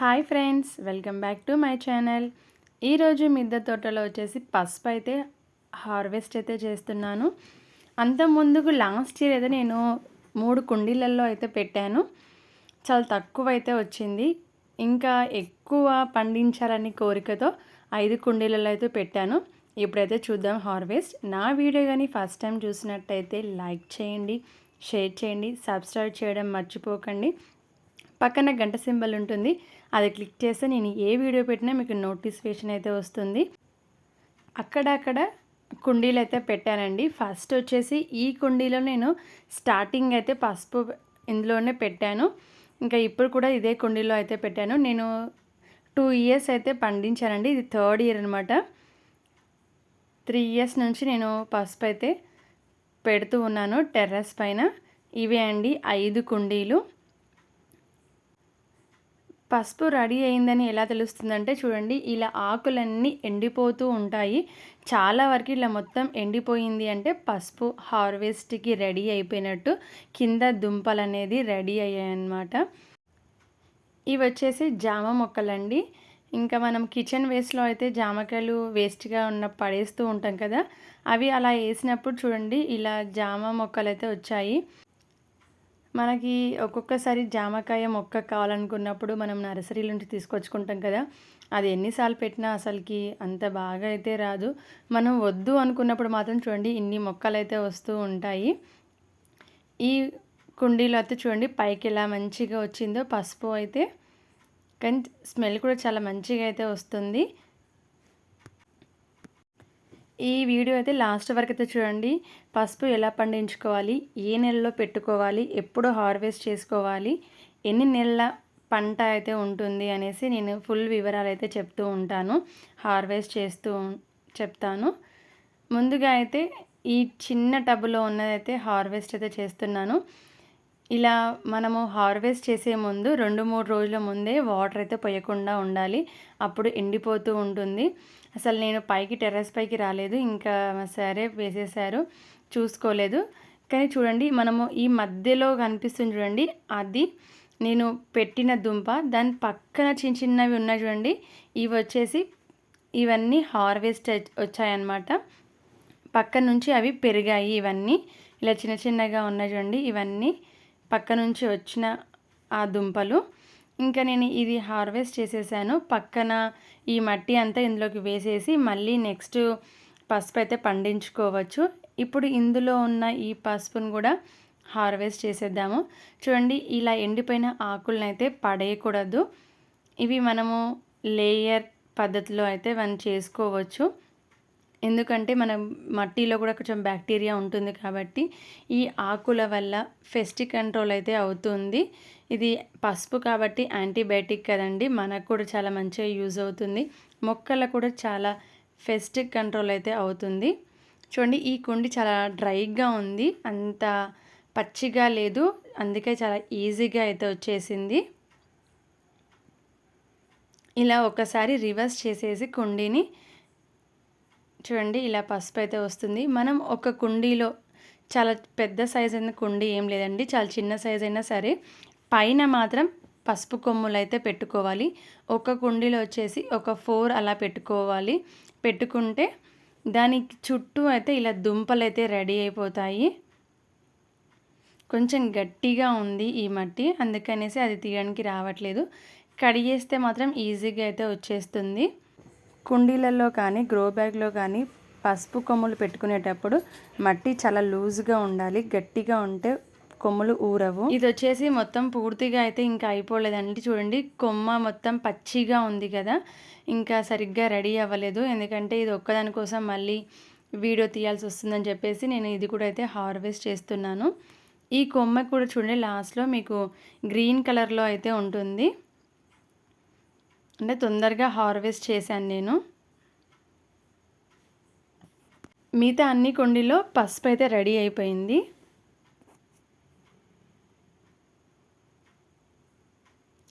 Hi friends, welcome back to my channel. ఈరోజు మిద్దె తోటలో వచ్చేసి పసుపు అయితే హార్వెస్ట్ అయితే చేస్తున్నాను. అంత ముందుకు లాస్ట్ ఇయర్ అయితే నేను 3 కుండీలలో అయితే పెట్టాను. చాలా తక్కువ అయితే వచ్చింది. ఇంకా ఎక్కువ పండించాలని కోరికతో 5 కుండీలలో అయితే పెట్టాను. ఇప్పుడైతే చూద్దాం హార్వెస్ట్. నా వీడియో కానీ ఫస్ట్ టైం చూసినట్టయితే లైక్ చేయండి, షేర్ చేయండి, సబ్స్క్రైబ్ చేయడం మర్చిపోకండి. పక్కన గంట సింబల్ ఉంటుంది, అది క్లిక్ చేస్తే నేను ఏ వీడియో పెట్టినా మీకు నోటిఫికేషన్ అయితే వస్తుంది. అక్కడక్కడ కుండీలు అయితే పెట్టానండి. ఫస్ట్ వచ్చేసి ఈ కుండీలో నేను స్టార్టింగ్ అయితే పసుపు ఇందులోనే పెట్టాను. ఇంకా ఇప్పుడు కూడా ఇదే కుండీలో అయితే పెట్టాను. నేను 2 ఇయర్స్ అయితే పండించానండి. ఇది 3rd ఇయర్ అనమాట. 3 ఇయర్స్ నుంచి నేను పసుపు అయితే పెడుతూ ఉన్నాను టెర్రస్ పైన. ఇవే అండి 5 కుండీలు. పసుపు రెడీ అయిందని ఎలా తెలుస్తుందంటే చూడండి, ఇలా ఆకులన్నీ ఎండిపోతూ ఉంటాయి. చాలా వరకు ఇలా మొత్తం ఎండిపోయింది అంటే పసుపు హార్వెస్ట్కి రెడీ అయిపోయినట్టు. కింద దుంపలు అనేది రెడీ అయ్యాయి అన్నమాట. ఇవి వచ్చేసి జామ మొక్కలండి. ఇంకా మనం కిచెన్ వేస్ట్లో అయితే జామకాయలు వేస్ట్గా ఉన్న పడేస్తూ ఉంటాం కదా, అవి అలా వేసినప్పుడు చూడండి ఇలా జామ మొక్కలు అయితే వచ్చాయి. మనకి ఒక్కొక్కసారి జామకాయ మొక్క కావాలనుకున్నప్పుడు మనం నర్సరీ నుంచి తీసుకొచ్చుకుంటాం కదా, అది ఎన్నిసార్లు పెట్టినా అసలుకి అంత బాగా అయితే రాదు. మనం వద్దు అనుకున్నప్పుడు మాత్రం చూడండి ఇన్ని మొక్కలు అయితే వస్తూ ఉంటాయి. ఈ కుండీలో అయితే చూడండి పైకి ఎలా మంచిగా వచ్చిందో పసుపు అయితే, కానీ స్మెల్ కూడా చాలా మంచిగా అయితే వస్తుంది. ఈ వీడియో అయితే లాస్ట్ వరకు అయితే చూడండి. పసుపు ఎలా పండించుకోవాలి, ఏ నెలలో పెట్టుకోవాలి, ఎప్పుడు హార్వెస్ట్ చేసుకోవాలి, ఎన్ని నెలల పంట అయితే ఉంటుంది అనేసి నేను ఫుల్ వివరాలు అయితే చెప్తూ ఉంటాను, హార్వెస్ట్ చేస్తూ చెప్తాను. ముందుగా అయితే ఈ చిన్న టబ్లో ఉన్నదైతే హార్వెస్ట్ అయితే చేస్తున్నాను. ఇలా మనము హార్వెస్ట్ చేసే ముందు 2-3 రోజుల ముందే వాటర్ అయితే పోయకుండా ఉండాలి, అప్పుడు ఎండిపోతూ ఉంటుంది. అసలు నేను పైకి టెర్రస్ పైకి రాలేదు, ఇంకా సరే వేసేసారు, చూసుకోలేదు. కానీ చూడండి మనము ఈ మధ్యలో కనిపిస్తుంది చూడండి, అది నేను పెట్టిన దుంప. దాని పక్కన చిన్న చిన్నవి ఉన్నాయి చూడండి, ఇవి వచ్చేసి ఇవన్నీ హార్వెస్ట్ వచ్చాయన్నమాట. పక్క నుంచి అవి పెరిగాయి. ఇవన్నీ ఇలా చిన్న చిన్నగా ఉన్నాయి చూడండి, ఇవన్నీ పక్క నుంచి వచ్చిన ఆ దుంపలు. ఇంకా నేను ఇది హార్వెస్ట్ చేసేసాను. పక్కన ఈ మట్టి అంతా ఇందులోకి వేసేసి మళ్ళీ నెక్స్ట్ పసుపు అయితే పండించుకోవచ్చు. ఇప్పుడు ఇందులో ఉన్న ఈ పసుపును కూడా హార్వెస్ట్ చేసేద్దాము. చూడండి ఇలా ఎండిపోయిన ఆకులను అయితే పడేయకూడదు. ఇవి మనము లేయర్ పద్ధతిలో అయితే మనం చేసుకోవచ్చు. ఎందుకంటే మన మట్టిలో కూడా కొంచెం బ్యాక్టీరియా ఉంటుంది కాబట్టి ఈ ఆకుల వల్ల పెస్ట్ కంట్రోల్ అయితే అవుతుంది. ఇది పసుపు కాబట్టి యాంటీబయాటిక్ కదండి, మనకు కూడా చాలా మంచిగా యూజ్ అవుతుంది. మొక్కలకు కూడా చాలా పెస్ట్ కంట్రోల్ అయితే అవుతుంది. చూడండి ఈ కుండి చాలా డ్రైగా ఉంది, అంత పచ్చిగా లేదు, అందుకే చాలా ఈజీగా అయితే వచ్చేసింది. ఇలా ఒకసారి రివర్స్ చేసేసి కుండీని చూడండి ఇలా పసుపు అయితే వస్తుంది. మనం ఒక కుండీలో చాలా పెద్ద సైజ్ అయిన కుండీ ఏం లేదండి, చాలా చిన్న సైజ్ అయినా సరే పైన మాత్రం పసుపు కొమ్ములు అయితే పెట్టుకోవాలి. ఒక కుండీలో వచ్చేసి ఒక 4 అలా పెట్టుకోవాలి. పెట్టుకుంటే దానికి చుట్టూ అయితే ఇలా దుంపలు అయితే రెడీ అయిపోతాయి. కొంచెం గట్టిగా ఉంది ఈ మట్టి, అందుకనేసి అది తీయడానికి రావట్లేదు. కడిగేస్తే మాత్రం ఈజీగా అయితే వచ్చేస్తుంది. కుండీలలో కానీ గ్రో బ్యాగ్లో కానీ పసుపు కొమ్ములు పెట్టుకునేటప్పుడు మట్టి చాలా లూజ్గా ఉండాలి, గట్టిగా ఉంటే కొమ్ములు ఊరవు. ఇది వచ్చేసి మొత్తం పూర్తిగా అయితే ఇంకా అయిపోలేదండి. చూడండి కొమ్మ మొత్తం పచ్చిగా ఉంది కదా, ఇంకా సరిగ్గా రెడీ అవ్వలేదు. ఎందుకంటే ఇది ఒక్కదాని కోసం మళ్ళీ వీడియో తీయాల్సి వస్తుందని చెప్పేసి నేను ఇది కూడా అయితే హార్వెస్ట్ చేస్తున్నాను. ఈ కొమ్మ కూడా చూడండి లాస్ట్లో మీకు గ్రీన్ కలర్లో అయితే ఉంటుంది, అంటే తొందరగా హార్వెస్ట్ చేశాను నేను. మిగతా అన్ని కుండీలో పసుపు అయితే రెడీ అయిపోయింది.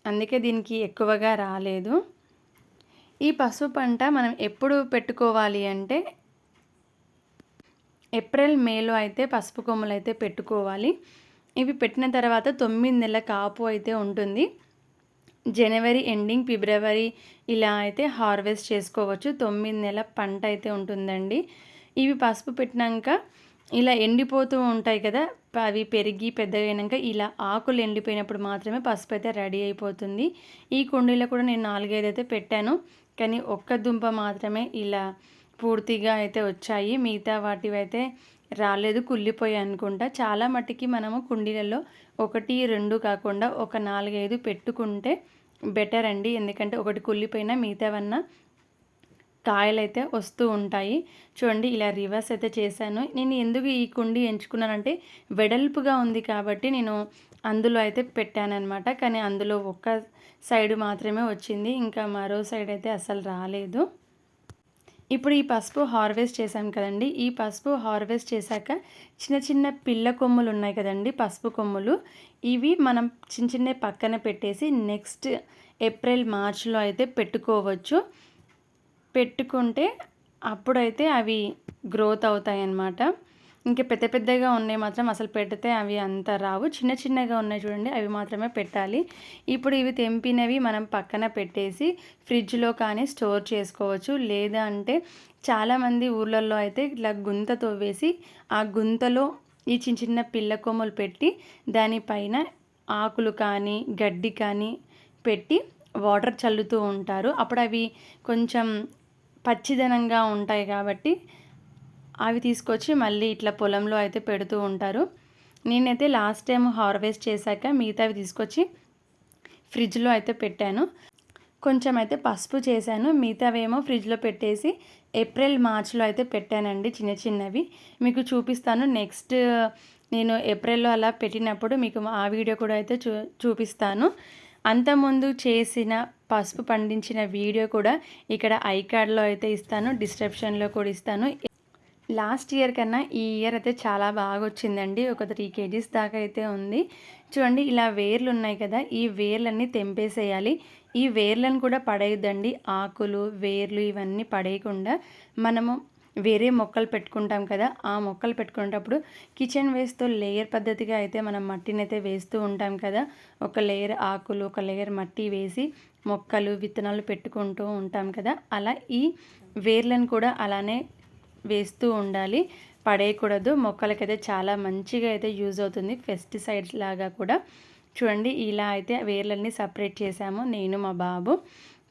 అందుకే దీనికి ఎక్కువగా రాలేదు. ఈ పసుపు పంట మనం ఎప్పుడు పెట్టుకోవాలి అంటే ఏప్రిల్ మేలో అయితే పసుపు కొమ్మలు అయితే పెట్టుకోవాలి. ఇవి పెట్టిన తర్వాత 9 నెలల కాపు అయితే ఉంటుంది. జనవరి ఎండింగ్, ఫిబ్రవరి ఇలా అయితే హార్వెస్ట్ చేసుకోవచ్చు. 9 నెలల పంట అయితే ఉంటుందండి. ఇవి పసుపు పెట్టినాక ఇలా ఎండిపోతూ ఉంటాయి కదా, అవి పెరిగి పెద్దగయినాక ఇలా ఆకులు ఎండిపోయినప్పుడు మాత్రమే పసుపు అయితే రెడీ అయిపోతుంది. ఈ కుండీలో కూడా నేను 4, 5 అయితే పెట్టాను. కానీ ఒక్క దుంప మాత్రమే ఇలా పూర్తిగా అయితే వచ్చాయి. మిగతా వాటివైతే రాలేదు, కుళ్ళిపోయాయి అనుకుంటా. చాలా మట్టికి మనము కుండీలలో 1, 2 కాకుండా ఒక 4, 5 పెట్టుకుంటే బెటర్ అండి. ఎందుకంటే ఒకటి కుళ్ళిపోయినా మిగతావన్నా కాయలైతే వస్తూ ఉంటాయి. చూడండి ఇలా రివర్స్ అయితే చేశాను. నేను ఎందుకు ఈ కుండీ ఎంచుకున్నానంటే వెడల్పుగా ఉంది కాబట్టి నేను అందులో అయితే పెట్టానన్నమాట. కానీ అందులో ఒక్క సైడ్ మాత్రమే వచ్చింది, ఇంకా మరో సైడ్ అయితే అసలు రాలేదు. ఇప్పుడు ఈ పసుపు హార్వెస్ట్ చేసాం కదండి, ఈ పసుపు హార్వెస్ట్ చేశాక చిన్న చిన్న పిల్ల కొమ్ములు ఉన్నాయి కదండి, పసుపు కొమ్ములు, ఇవి మనం చిన్న చిన్న పక్కన పెట్టేసి నెక్స్ట్ ఏప్రిల్ మార్చ్లో అయితే పెట్టుకోవచ్చు. పెట్టుకుంటే అప్పుడైతే అవి గ్రోత్ అవుతాయి అన్నమాట. ఇంకా పెద్ద పెద్దగా ఉన్నాయి మాత్రం అసలు పెడితే అవి అంత రావు. చిన్న చిన్నగా ఉన్నాయి చూడండి, అవి మాత్రమే పెట్టాలి. ఇప్పుడు ఇవి తెంపినవి మనం పక్కన పెట్టేసి ఫ్రిడ్జ్లో కానీ స్టోర్ చేసుకోవచ్చు. లేదా అంటే చాలామంది ఊర్లలో అయితే ఇట్లా గుంత తవ్వేసి ఆ గుంతలో ఈ చిన్న చిన్న పిల్ల కొమ్మలు పెట్టి దానిపైన ఆకులు కానీ గడ్డి కానీ పెట్టి వాటర్ చల్లుతూ ఉంటారు. అప్పుడు అవి కొంచెం పచ్చిదనంగా ఉంటాయి కాబట్టి అవి తీసుకొచ్చి మళ్ళీ ఇట్లా పొలంలో అయితే పెడుతూ ఉంటారు. నేనైతే లాస్ట్ టైం హార్వెస్ట్ చేశాక మిగతావి తీసుకొచ్చి ఫ్రిడ్జ్లో అయితే పెట్టాను. కొంచెం అయితే పసుపు చేశాను, మిగతావేమో ఫ్రిడ్జ్లో పెట్టేసి ఏప్రిల్ మార్చ్లో అయితే పెట్టానండి చిన్న చిన్నవి. మీకు చూపిస్తాను నెక్స్ట్ నేను ఏప్రిల్లో అలా పెట్టినప్పుడు మీకు ఆ వీడియో కూడా అయితే చూపిస్తాను. అంతకుముందు చేసిన పసుపు పండించిన వీడియో కూడా ఇక్కడ ఐకార్డ్లో అయితే ఇస్తాను, డిస్క్రిప్షన్లో కూడా ఇస్తాను. లాస్ట్ ఇయర్ కన్నా ఈ ఇయర్ అయితే చాలా బాగా వచ్చిందండి. ఒక 3 kgs దాకా అయితే ఉంది. చూడండి ఇలా వేర్లు ఉన్నాయి కదా, ఈ వేర్లన్నీ తెంపేసేయాలి. ఈ వేర్లను కూడా పడేయద్దండి. ఆకులు వేర్లు ఇవన్నీ పడేయకుండా మనము వేరే మొక్కలు పెట్టుకుంటాం కదా, ఆ మొక్కలు పెట్టుకునేటప్పుడు కిచెన్ వేస్ట్తో లేయర్ పద్ధతిగా అయితే మనం మట్టిని అయితే వేస్తూ ఉంటాం కదా. ఒక లేయర్ ఆకులు, ఒక లేయర్ మట్టి వేసి మొక్కలు విత్తనాలు పెట్టుకుంటూ ఉంటాం కదా, అలా ఈ వేర్లను కూడా అలానే వేస్తూ ఉండాలి, పడేయకూడదు. మొక్కలకైతే చాలా మంచిగా అయితే యూజ్ అవుతుంది, పెస్టిసైడ్స్ లాగా కూడా. చూడండి ఇలా అయితే వేర్లన్నీ సపరేట్ చేసాము నేను మా బాబు.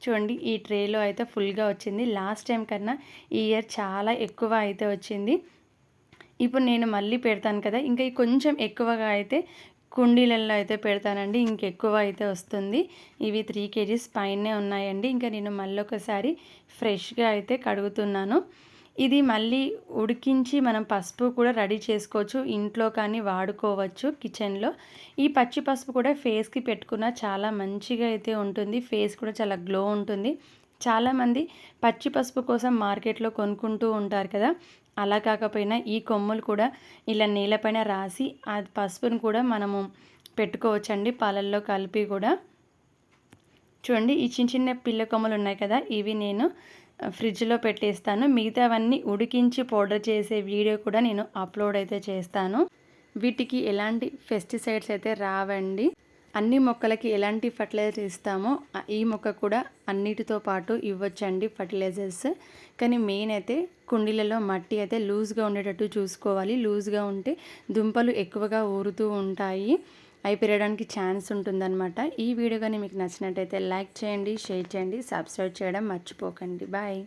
చూడండి ఈ ట్రేలో అయితే ఫుల్గా వచ్చింది. లాస్ట్ టైం కన్నా ఈ ఇయర్ చాలా ఎక్కువ అయితే వచ్చింది. ఇప్పుడు నేను మళ్ళీ పెడతాను కదా, ఇంకా కొంచెం ఎక్కువగా అయితే కుండీలలో అయితే పెడతానండి, ఇంకెక్కువ అయితే వస్తుంది. ఇవి 3 kgs పైనే ఉన్నాయండి. ఇంకా నేను మళ్ళీ ఒకసారి ఫ్రెష్గా అయితే కడుగుతున్నాను. ఇది మళ్ళీ ఉడికించి మనం పసుపు కూడా రెడీ చేసుకోవచ్చు, ఇంట్లో కానీ వాడుకోవచ్చు కిచెన్లో. ఈ పచ్చి పసుపు కూడా ఫేస్కి పెట్టుకున్న చాలా మంచిగా అయితే ఉంటుంది, ఫేస్ కూడా చాలా గ్లో ఉంటుంది. చాలామంది పచ్చి పసుపు కోసం మార్కెట్లో కొనుక్కుంటూ ఉంటారు కదా, అలా కాకపోయినా ఈ కొమ్ములు కూడా ఇలా నేలపైన రాసి ఆ పసుపును కూడా మనము పెట్టుకోవచ్చండి, పాలల్లో కలిపి కూడా. చూడండి ఈ చిన్న చిన్న పిల్ల కొమ్మలు ఉన్నాయి కదా, ఇవి నేను ఫ్రిడ్జ్లో పెట్టేస్తాను. మిగతావన్నీ ఉడికించి పౌడర్ చేసే వీడియో కూడా నేను అప్లోడ్ అయితే చేస్తాను. వీటికి ఎలాంటి పెస్టిసైడ్స్ అయితే రావండి. అన్ని మొక్కలకి ఎలాంటి ఫర్టిలైజర్ ఇస్తామో ఈ మొక్క కూడా అన్నిటితో పాటు ఇవ్వచ్చండి ఫర్టిలైజర్స్. కానీ మెయిన్ అయితే కుండీలలో మట్టి అయితే లూజ్గా ఉండేటట్టు చూసుకోవాలి. లూజ్గా ఉంటే దుంపలు ఎక్కువగా ఊరుతూ ఉంటాయి, అవి పెరగడానికి ఛాన్స్ ఉంటుందన్నమాట. ఈ వీడియో కానీ మీకు నచ్చినట్టయితే లైక్ చేయండి, షేర్ చేయండి, సబ్స్క్రైబ్ చేయడం మర్చిపోకండి. బాయ్.